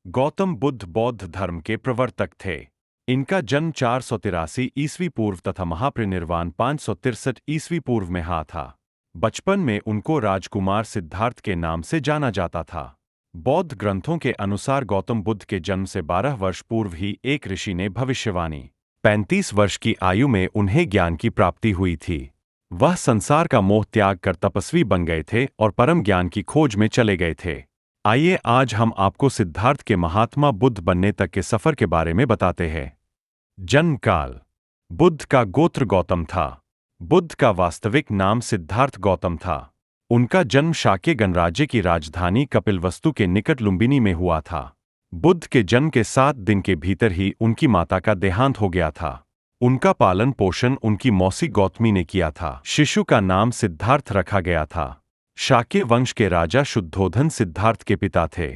गौतम बुद्ध बौद्ध धर्म के प्रवर्तक थे। इनका जन्म 483 ईस्वी पूर्व तथा महापरिनिर्वाण 563 ईस्वी पूर्व में हुआ था। बचपन में उनको राजकुमार सिद्धार्थ के नाम से जाना जाता था। बौद्ध ग्रंथों के अनुसार गौतम बुद्ध के जन्म से 12 वर्ष पूर्व ही एक ऋषि ने भविष्यवाणी 35 वर्ष की आयु में उन्हें ज्ञान की प्राप्ति हुई थी। वह संसार का मोह त्याग कर तपस्वी बन गए थे और परम ज्ञान की खोज में चले गए थे। आइए आज हम आपको सिद्धार्थ के महात्मा बुद्ध बनने तक के सफर के बारे में बताते हैं। जन्म काल। बुद्ध का गोत्र गौतम था। बुद्ध का वास्तविक नाम सिद्धार्थ गौतम था। उनका जन्म शाक्य गणराज्य की राजधानी कपिलवस्तु के निकट लुम्बिनी में हुआ था। बुद्ध के जन्म के 7 दिन के भीतर ही उनकी माता का देहांत हो गया था। उनका पालन पोषण उनकी मौसी गौतमी ने किया था। शिशु का नाम सिद्धार्थ रखा गया था। शाक्य वंश के राजा शुद्धोधन सिद्धार्थ के पिता थे।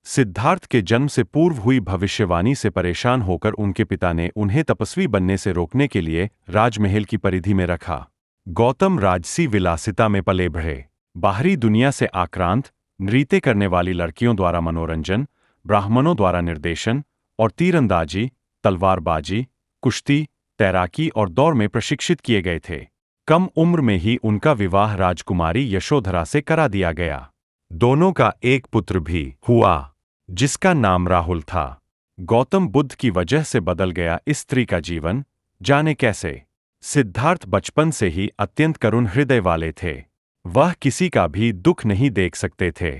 सिद्धार्थ के जन्म से पूर्व हुई भविष्यवाणी से परेशान होकर उनके पिता ने उन्हें तपस्वी बनने से रोकने के लिए राजमहल की परिधि में रखा। गौतम राजसी विलासिता में पले बढ़े। बाहरी दुनिया से आक्रांत, नृत्य करने वाली लड़कियों द्वारा मनोरंजन, ब्राह्मणों द्वारा निर्देशन और तीरंदाजी, तलवारबाजी, कुश्ती, तैराकी और दौड़ में प्रशिक्षित किए गए थे। कम उम्र में ही उनका विवाह राजकुमारी यशोधरा से करा दिया गया। दोनों का एक पुत्र भी हुआ, जिसका नाम राहुल था। गौतम बुद्ध की वजह से बदल गया इस स्त्री का जीवन, जाने कैसे। सिद्धार्थ बचपन से ही अत्यंत करुण हृदय वाले थे। वह किसी का भी दुख नहीं देख सकते थे।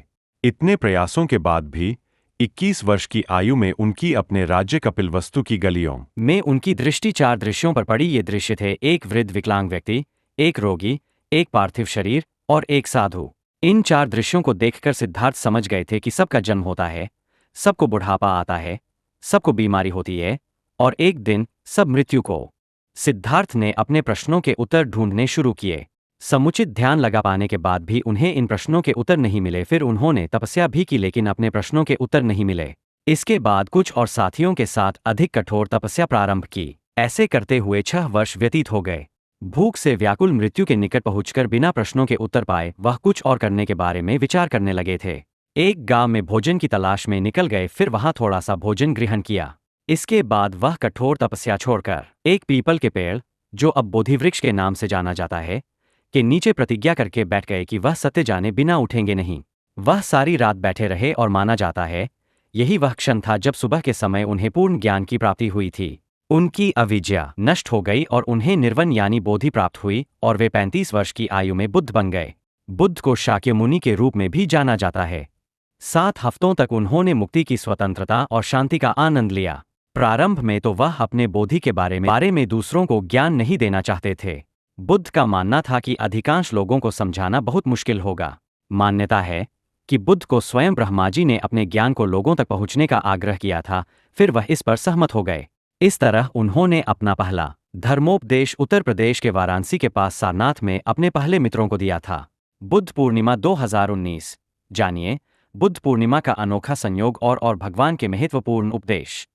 इतने प्रयासों के बाद भी 21 वर्ष की आयु में उनकी अपने राज्य कपिलवस्तु की गलियों में उनकी दृष्टि 4 दृश्यों पर पड़ी। ये दृश्य थे: एक वृद्ध विकलांग व्यक्ति, एक रोगी, एक पार्थिव शरीर और एक साधु। इन 4 दृश्यों को देखकर सिद्धार्थ समझ गए थे कि सबका जन्म होता है, सबको बुढ़ापा आता है, सबको बीमारी होती है और एक दिन सब मृत्यु को। सिद्धार्थ ने अपने प्रश्नों के उत्तर ढूंढने शुरू किए। समुचित ध्यान लगा पाने के बाद भी उन्हें इन प्रश्नों के उत्तर नहीं मिले। फिर उन्होंने तपस्या भी की, लेकिन अपने प्रश्नों के उत्तर नहीं मिले। इसके बाद कुछ और साथियों के साथ अधिक कठोर तपस्या प्रारंभ की। ऐसे करते हुए 6 वर्ष व्यतीत हो गए। भूख से व्याकुल मृत्यु के निकट पहुंचकर बिना प्रश्नों के उत्तर पाए वह कुछ और करने के बारे में विचार करने लगे थे। एक गांव में भोजन की तलाश में निकल गए, फिर वहां थोड़ा सा भोजन ग्रहण किया। इसके बाद वह कठोर तपस्या छोड़कर एक पीपल के पेड़, जो अब बोधिवृक्ष के नाम से जाना जाता है, के नीचे प्रतिज्ञा करके बैठ गए कि वह सत्य जाने बिना उठेंगे नहीं। वह सारी रात बैठे रहे और माना जाता है यही वह क्षण था जब सुबह के समय उन्हें पूर्ण ज्ञान की प्राप्ति हुई थी। उनकी अविद्या नष्ट हो गई और उन्हें निर्वाण यानी बोधि प्राप्त हुई और वे 35 वर्ष की आयु में बुद्ध बन गए। बुद्ध को शाक्य मुनि के रूप में भी जाना जाता है। 7 हफ्तों तक उन्होंने मुक्ति की स्वतंत्रता और शांति का आनंद लिया। प्रारंभ में तो वह अपने बोधि के बारे में दूसरों को ज्ञान नहीं देना चाहते थे। बुद्ध का मानना था कि अधिकांश लोगों को समझाना बहुत मुश्किल होगा। मान्यता है कि बुद्ध को स्वयं ब्रह्मा जी ने अपने ज्ञान को लोगों तक पहुंचने का आग्रह किया था, फिर वह इस पर सहमत हो गए। इस तरह उन्होंने अपना पहला धर्मोपदेश उत्तर प्रदेश के वाराणसी के पास सारनाथ में अपने पहले मित्रों को दिया था। बुद्ध पूर्णिमा 2019। जानिए बुद्ध पूर्णिमा का अनोखा संयोग और भगवान के महत्वपूर्ण उपदेश।